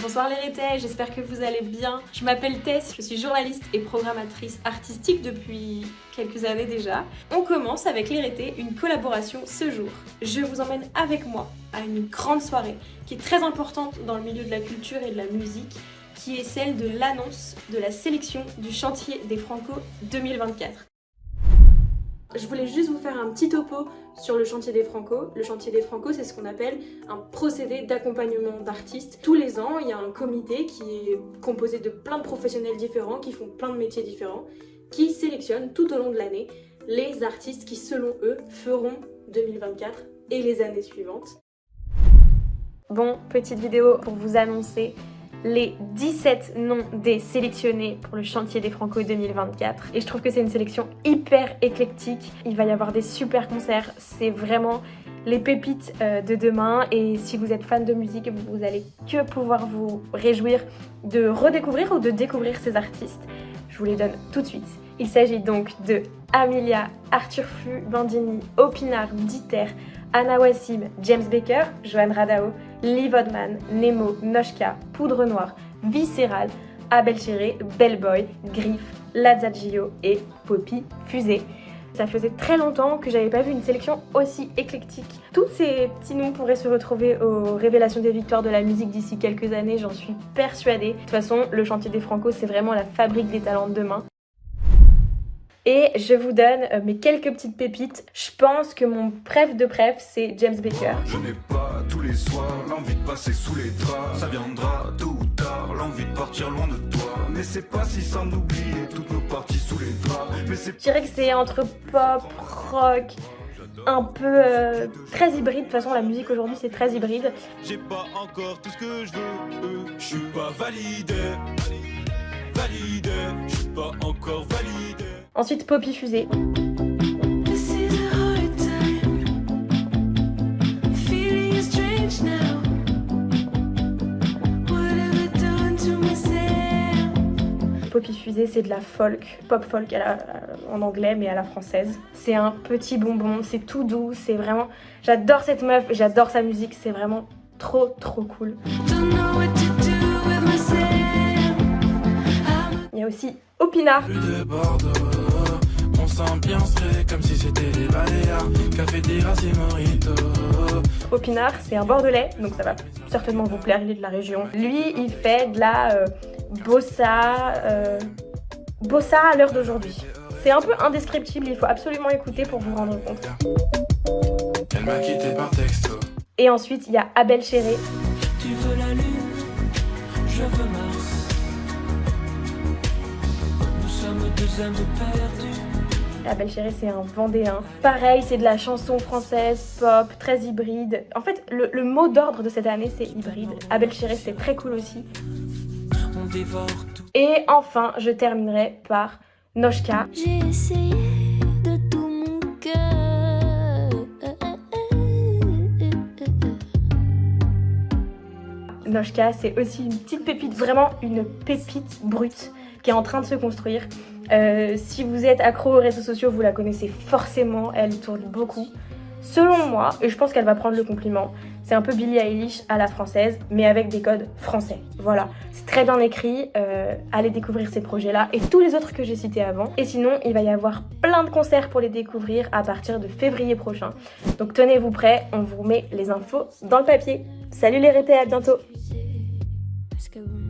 Bonsoir les Rétais, j'espère que vous allez bien. Je m'appelle Tess, je suis journaliste et programmatrice artistique depuis quelques années déjà. On commence avec les Rétais une collaboration ce jour. Je vous emmène avec moi à une grande soirée qui est très importante dans le milieu de la culture et de la musique, qui est celle de l'annonce de la sélection du Chantier des Franco 2024. Je voulais juste vous faire un petit topo sur le Chantier des Franco. Le Chantier des Franco, c'est ce qu'on appelle un procédé d'accompagnement d'artistes. Tous les ans, il y a un comité qui est composé de plein de professionnels différents, qui font plein de métiers différents, qui sélectionne tout au long de l'année les artistes qui, selon eux, feront 2024 et les années suivantes. Bon, petite vidéo pour vous annoncer les 17 noms des sélectionnés pour le Chantier des Franco 2024. Et je trouve que c'est une sélection hyper éclectique. Il va y avoir des super concerts. C'est vraiment les pépites de demain. Et si vous êtes fan de musique, vous allez que pouvoir vous réjouir de redécouvrir ou de découvrir ces artistes. Je vous les donne tout de suite. Il s'agit donc de Amelia, Arthur Flu, Bandini, Opinard, Diter, Anna Wassim, James Baker, Johan Radao, Liv Oddman, Nemo, Noshka, Poudre Noire, Viscéral, Abel Chéré, Bellboy, Griff, Lazzagio et Poppy Fusée. Ça faisait très longtemps que j'avais pas vu une sélection aussi éclectique. Tous ces petits noms pourraient se retrouver aux révélations des victoires de la musique d'ici quelques années, j'en suis persuadée. De toute façon, le Chantier des Franco, c'est vraiment la fabrique des talents de demain. Et je vous donne mes quelques petites pépites. Je pense que mon préf de préf, c'est James Baker. Je n'ai pas tous les soirs l'envie de passer sous les draps. Ça viendra tôt ou tard, l'envie de partir loin de toi. Mais c'est pas si simple d'oublier toutes nos parties sous les draps. Mais c'est... Je dirais que c'est entre pop, rock, un peu très hybride. De toute façon, la musique aujourd'hui, c'est très hybride. J'ai pas encore tout ce que je veux. Je suis pas validé. Validé. Je suis pas encore validé. Ensuite, Poppy Fusée. Poppy Fusée, c'est de la folk, pop folk en anglais, mais à la française. C'est un petit bonbon, c'est tout doux, c'est vraiment... J'adore cette meuf, j'adore sa musique, c'est vraiment trop cool. Il y a aussi Opinard. Comme si c'était des Baléares, café d'Irassi Morito. Opinard, c'est un Bordelais, donc ça va certainement vous plaire, il est de la région. Lui, il fait de la bossa à l'heure d'aujourd'hui. C'est un peu indescriptible, il faut absolument écouter pour vous rendre compte. Elle m'a quitté par texto. Et ensuite, il y a Abel Chéré. Tu veux la lune, je veux Mars. Nous sommes deux âmes perdues. Abel Chéré, c'est un Vendéen. Pareil, c'est de la chanson française, pop, très hybride. En fait, le mot d'ordre de cette année, c'est hybride. Abel Chéré, c'est très cool aussi. On dévore tout. Et enfin, je terminerai par Noshka. J'ai essayé de tout mon cœur. Noshka, c'est aussi une petite pépite, vraiment une pépite brute qui est en train de se construire. Si vous êtes accro aux réseaux sociaux, vous la connaissez forcément, elle tourne beaucoup. Selon moi, et je pense qu'elle va prendre le compliment, c'est un peu Billie Eilish à la française, mais avec des codes français. Voilà, c'est très bien écrit, allez découvrir ces projets-là et tous les autres que j'ai cités avant. Et sinon, il va y avoir plein de concerts pour les découvrir à partir de février prochain. Donc tenez-vous prêts, on vous met les infos dans le papier. Salut les Rétés, à bientôt. Est-ce que vous